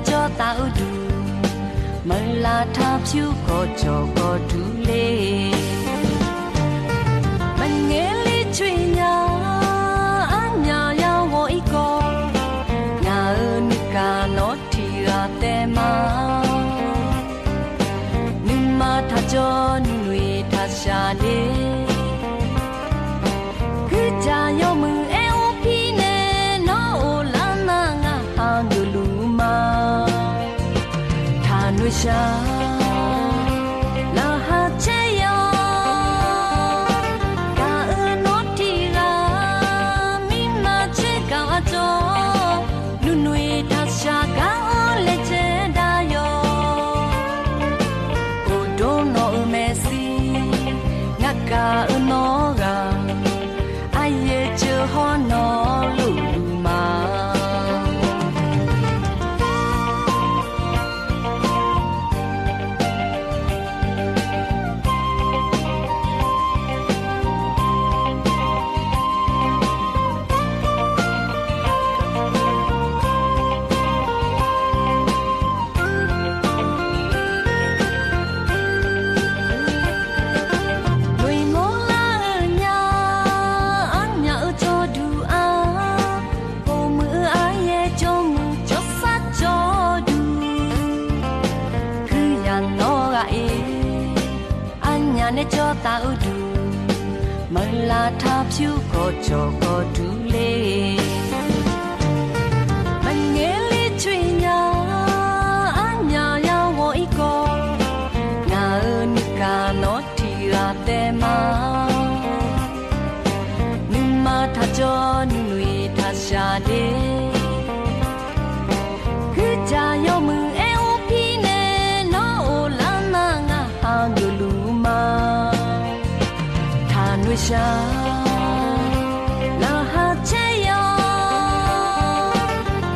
cho tao đủ mà là tháp chiếu có cho có đủ lệ mình nghe lý chuyện nhà nhà ya vội co nhà ơn cả nó thì ra tê mà nhưng mà tha cho người tha xa đi cứ cha yêu mừng eo phi nè nó ô la na ngà hàng người lù mà thà nuôi xa là hạt chế yo cả ơn nó thì ra mi mà chế cả cho nu nuôi tha xa cả lệ chế đa yo ô đô nó Messi ngã cả ơn nó gà ai ye chưa ho nó lù mà để cho tao đủ mà là tháp chiếu có cho có đủ lệ mình nghe lý chuyện nhà nhà ya vội co nhà ơn cả nó thì ra tê mà nhưng mà tha cho người tha xa đi cứ cha yêu mừng eo phi nè nó ô la na ngà hàng người lù mà thà nuôi xa là hạt chế yo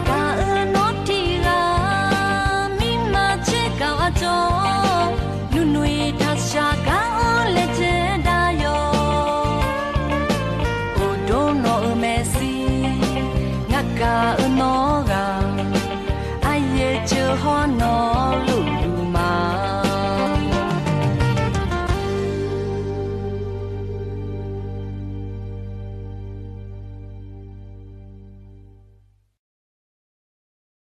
cả ơn nó thì ra mi mà chế cả cho nu nuôi tha xa cả lệ chế đa yo ô đô nó Messi ngã cả